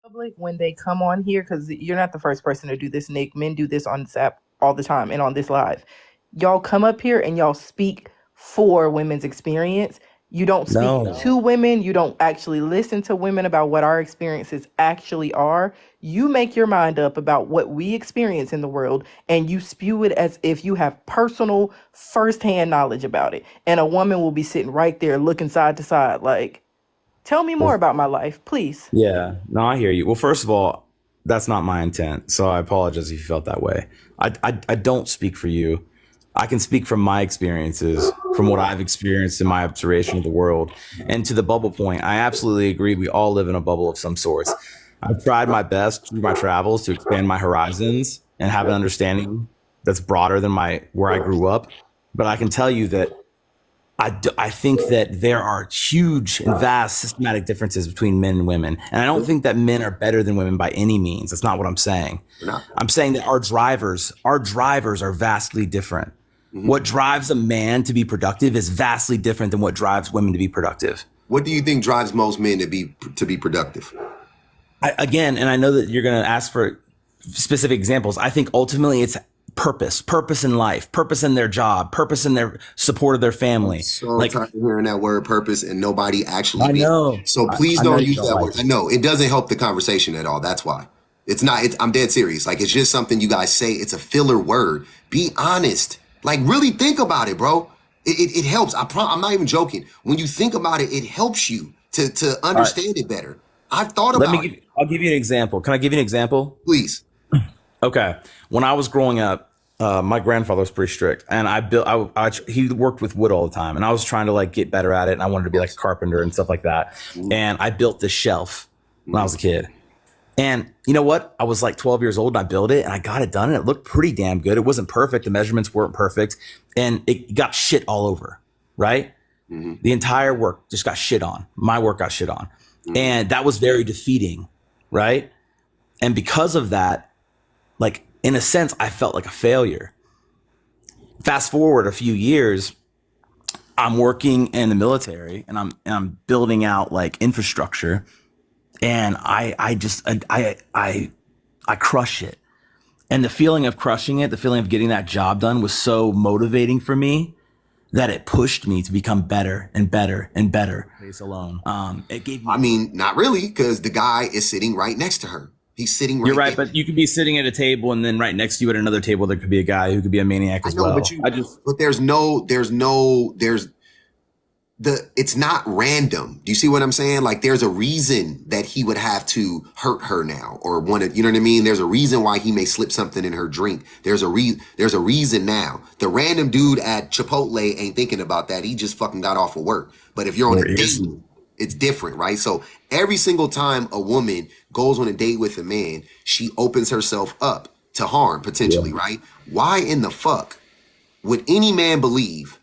Public when they come on here, because you're not the first person to do this, Nick. Men do this on this app all the time and on this live. Y'all come up here and y'all speak for women's experience. You don't speak No. to women. You don't actually listen to women about what our experiences actually are. You make your mind up about what we experience in the world and you spew it as if you have personal, firsthand knowledge about it. And a woman will be sitting right there looking side to side, like, tell me more Well, about my life, please. yeah. No, I hear you. Well, first of all, that's not my intent. So I apologize if you felt that way. I don't speak for you. I can speak from my experiences, from what I've experienced in my observation of the world. And to the bubble point, I absolutely agree. We all live in a bubble of some sorts. I've tried my best through my travels to expand my horizons and have an understanding that's broader than my where I grew up. But I can tell you that I think that there are huge and vast systematic differences between men and women. And I don't think that men are better than women by any means. That's not what I'm saying. No. I'm saying that our drivers are vastly different. What drives a man to be productive is vastly different than what drives women to be productive. What do you think drives most men to be productive? Again, and I know that you're going to ask for specific examples. I think ultimately it's purpose in life, purpose in their job, purpose in their support of their family. So Like, tired of hearing that word purpose and nobody actually I know. So please I know don't you use don't that like word. it. I know it doesn't help the conversation at all. That's why. It's not, I'm dead serious. Like, it's just something you guys say. It's a filler word. Be honest. Like, really think about it, bro. It helps. I'm not even joking. When you think about it, it helps you to All right. understand it better. I've thought about it. I'll give you an example. Can I give you an example? Please. Okay. When I was growing up, my grandfather was pretty strict, and he worked with wood all the time, and I was trying to like get better at it, and I wanted to be like a carpenter and stuff like that. And I built this shelf when I was a kid. And you know what? I was like 12 years old and I built it and I got it done and it looked pretty damn good. It wasn't perfect. The measurements weren't perfect and it got shit all over, right? The entire work just got shit on. My work got shit on. And that was very defeating, right? And because of that, like in a sense, I felt like a failure. Fast forward a few years, I'm working in the military and I'm building out like infrastructure and I crush it. And the feeling of crushing it, the feeling of getting that job done was so motivating for me that it pushed me to become better and better and better. Face alone. It gave me. I mean, not really, because the guy is sitting right next to her. He's sitting right You're right, there. but you could be sitting at a table and then right next to you at another table, there could be a guy who could be a maniac I as know, well. but it's not random. Do you see what I'm saying? Like, there's a reason that he would have to hurt her now or want to, you know what I mean? There's a reason why he may slip something in her drink. There's a reason now. The random dude at Chipotle ain't thinking about that. He just fucking got off of work. But if you're on a date, it's different, right? So every single time a woman goes on a date with a man, she opens herself up to harm potentially, right? Why in the fuck would any man believe,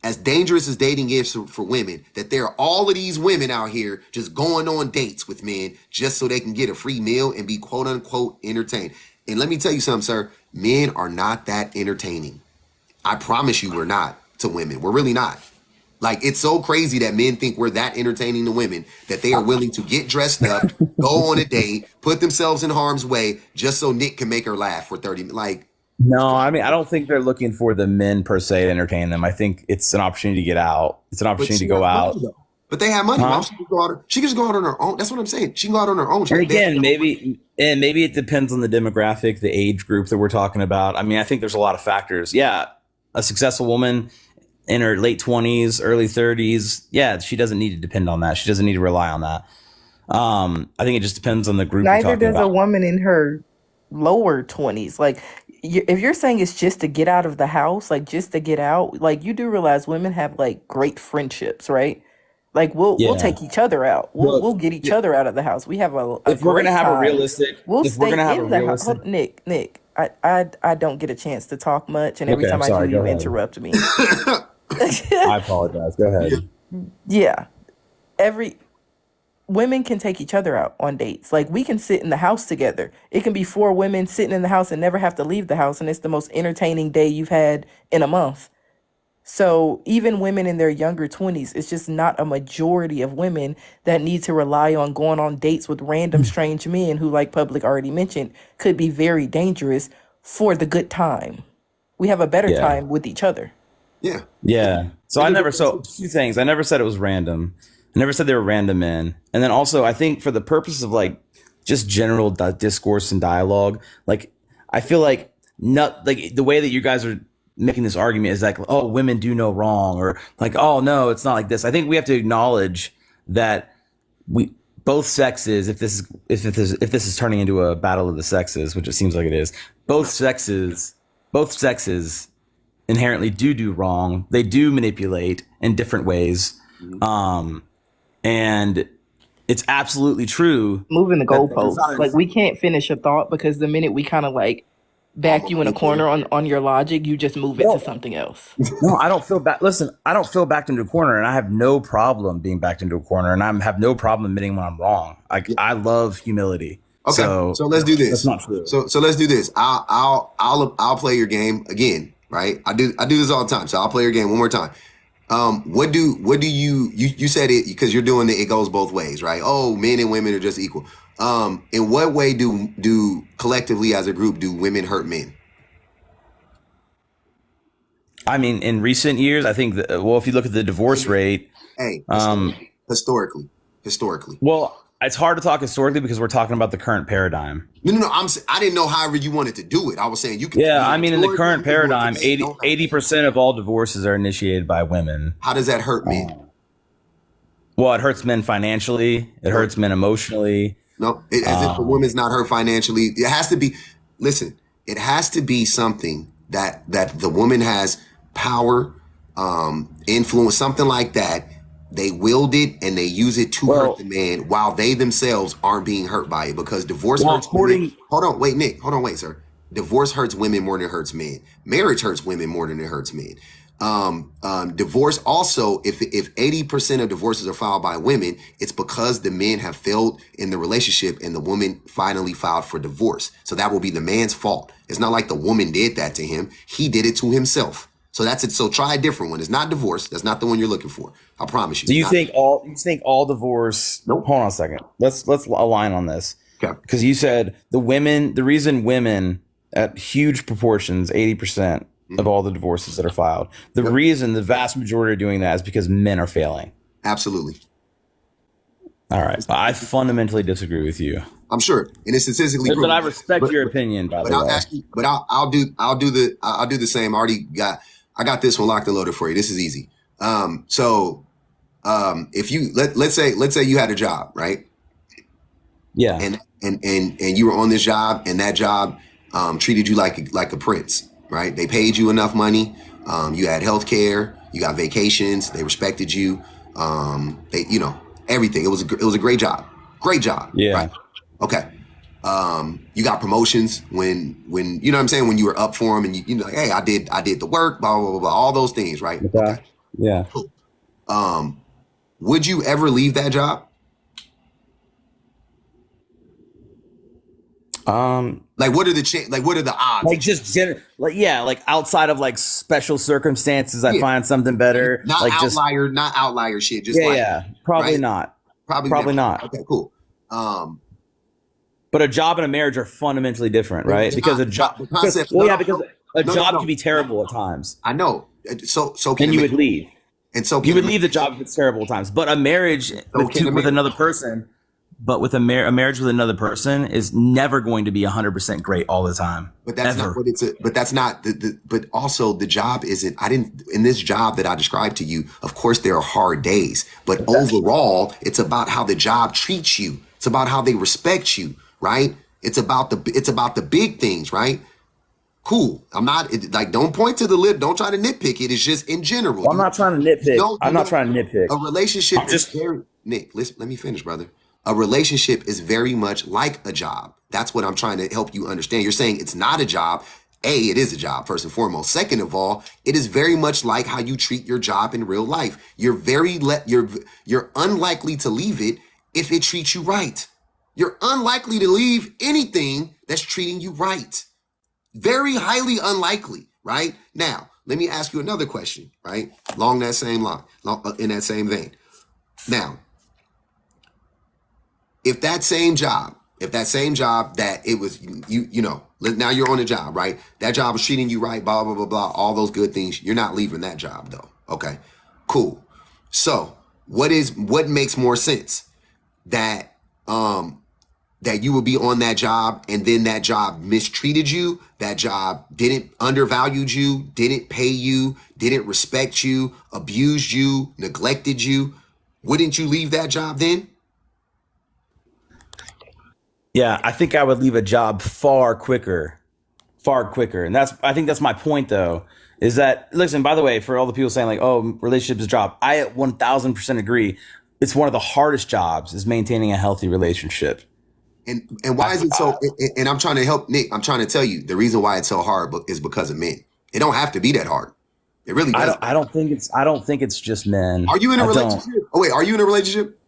as dangerous as dating is for women, that there are all of these women out here just going on dates with men just so they can get a free meal and be quote unquote entertained? And let me tell you something, sir. Men are not that entertaining. I promise you we're not to women. We're really not. Like, it's so crazy that men think we're that entertaining to women that they are willing to get dressed up, go on a date, put themselves in harm's way just so Nick can make her laugh for 30 minutes. Like, No, I mean, I don't think they're looking for the men per se to entertain them. I think it's an opportunity to get out. It's an opportunity to go out. But they have money. Huh? Why don't she just go out? She can just go out on her own. That's what I'm saying. She can go out on her own. And again, maybe it depends on the demographic, the age group that we're talking about. I mean, I think there's a lot of factors. Yeah, a successful woman in her late 20s, early 30s, yeah, she doesn't need to depend on that. She doesn't need to rely on that. I think it just depends on the group you're Neither talking does a about. woman in her lower 20s. Like, if you're saying it's just to get out of the house, like just to get out, like you do realize women have like great friendships, right? Like we'll Yeah. take each other out. We'll Look, get each other out of the house. We have a if we're great gonna have a time. realistic, We'll if we're stay gonna have a in the house. realistic, Nick, I don't get a chance to talk much, and every okay, I'm time I sorry. do, Go you ahead. interrupt me. I apologize. Go ahead. Yeah, every women can take each other out on dates. Like we can sit in the house together. It can be four women sitting in the house and never have to leave the house, and it's the most entertaining day you've had in a month. So even women in their younger 20s, it's just not a majority of women that need to rely on going on dates with random strange men who, like Public already mentioned, could be very dangerous for the good time. We have a better Yeah. time with each other. Yeah. Yeah. So two things. I never said it was random. I never said they were random men. And then also, I think for the purpose of like just general discourse and dialogue, like I feel like not like the way that you guys are making this argument is like, oh, women do no wrong, or like, oh no, it's not like this. I think we have to acknowledge that we both sexes, if this is turning into a battle of the sexes, which it seems like it is, both sexes inherently do wrong. They do manipulate in different ways. And it's absolutely true. Moving the There's goalposts. not a- Like we can't finish a thought because the minute we kind of like back you in a corner on your logic, you just move it to something else. No, I don't feel back. Listen, I don't feel backed into a corner, and I have no problem being backed into a corner, and I have no problem admitting when I'm wrong. I love humility. Okay, so let's do this. That's not true. So let's do this. I'll play your game again, right? I do this all the time. So I'll play your game one more time. What do you said it because you're doing it goes both ways, right? Oh, men and women are just equal. In what way do collectively as a group do women hurt men? I mean, in recent years, I think if you look at the divorce rate, historically. Well, it's hard to talk historically because we're talking about the current paradigm. No. I didn't know however you wanted to do it. I was saying you can. Yeah, I mean, in the current paradigm, 80% of all divorces are initiated by women. How does that hurt men? Well, it hurts men financially. It hurts men emotionally. No, as if the woman's not hurt financially. It has to be. Listen, it has to be something that the woman has power, influence, something like that. They wield it and they use it to hurt the man while they themselves aren't being hurt by it, because divorce hurts women. Hold on, wait, Nick. Hold on, wait, sir. Divorce hurts women more than it hurts men. Marriage hurts women more than it hurts men. Divorce also, if 80% of divorces are filed by women, it's because the men have failed in the relationship and the woman finally filed for divorce. So that will be the man's fault. It's not like the woman did that to him. He did it to himself. So that's it. So try a different one. It's not divorce. That's not the one you're looking for. I promise you. Do you think all divorce? Nope. Hold on a second. Let's align on this. Okay. Because you said the reason women at huge proportions, 80% of all the divorces that are filed, the reason the vast majority are doing that is because men are failing. Absolutely. All right. I fundamentally disagree with you. I'm sure, and it's statistically proven. But I respect your opinion, by the way. I'll ask you, but I'll do the same. I got this one locked and loaded for you. This is easy. If you let's say you had a job, right? Yeah. And you were on this job, and that job treated you like a prince, right? They paid you enough money. You had health care. You got vacations. They respected you. Everything. It was a great job. Great job. Yeah. Right? Okay. You got promotions when you know what I'm saying, when you were up for them, and you know, like, hey, I did the work, blah blah blah blah, all those things, right? Okay. Yeah. Cool. Would you ever leave that job? Like, what are the odds? Like just like outside of like special circumstances, I find something better. Not like outlier shit. Just probably right? not. Probably not. Okay, cool. But a job and a marriage are fundamentally different, right? Because a job, because a job can be terrible at times. I know. So you would leave. And so you would leave the job if it's terrible at times. But a marriage with another person, a marriage with another person is never going to be 100% great all the time. But that's not what it's. But that's not But also the job isn't. In this job that I described to you. Of course, there are hard days, but overall, it's about how the job treats you. It's about how they respect you, right? It's about the big things, right? Cool. I'm not don't point to the lip. Don't try to nitpick it. It's just in general. Well, I'm not trying to nitpick. I'm not trying to nitpick. A relationship is very, Nick, listen, let me finish, brother. A relationship is very much like a job. That's what I'm trying to help you understand. You're saying it's not a job. It is a job, first and foremost. Second of all, it is very much like how you treat your job in real life. You're unlikely to leave it if it treats you right. You're unlikely to leave anything that's treating you right. Very highly unlikely, right? Now, let me ask you another question, right? Along that same line, in that same vein. Now, if that same job that it was, you know, now you're on a job, right? That job was treating you right, blah, blah, blah, blah, all those good things. You're not leaving that job though. Okay, cool. So what makes more sense? That that you would be on that job and then that job mistreated you, that job didn't undervalued you, didn't pay you, didn't respect you, abused you, neglected you. Wouldn't you leave that job then? Yeah, I think I would leave a job far quicker. And I think that's my point though, is that, listen, by the way, for all the people saying like, oh, relationship is a job, I 1000% agree. It's one of the hardest jobs is maintaining a healthy relationship. And why is it so? And I'm trying to help Nick. I'm trying to tell you the reason why it's so hard is because of men. It don't have to be that hard. It really doesn't. I don't think it's just men. Are you in a relationship? Oh wait, are you in a relationship?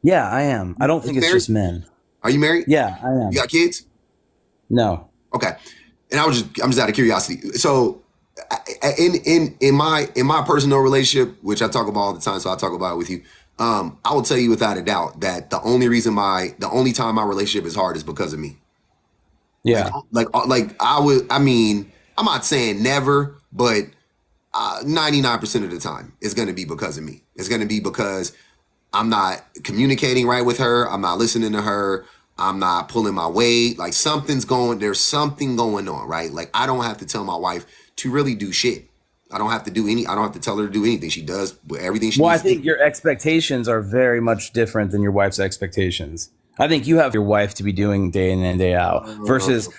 Yeah, I am. I don't think it's just men. Are you married? Yeah, I am. You got kids? No. Okay. And I'm just out of curiosity. So in my personal relationship, which I talk about all the time, so I'll talk about it with you. I will tell you without a doubt that the only time my relationship is hard is because of me. Yeah. I'm not saying never, but 99% of the time it's going to be because of me. It's going to be because I'm not communicating right with her. I'm not listening to her. I'm not pulling my weight. Like there's something going on, right? Like I don't have to tell my wife to really do shit. I don't have to tell her to do anything. She does everything she needs. Well, I think your expectations are very much different than your wife's expectations. I think you have your wife to be doing day in and day out versus,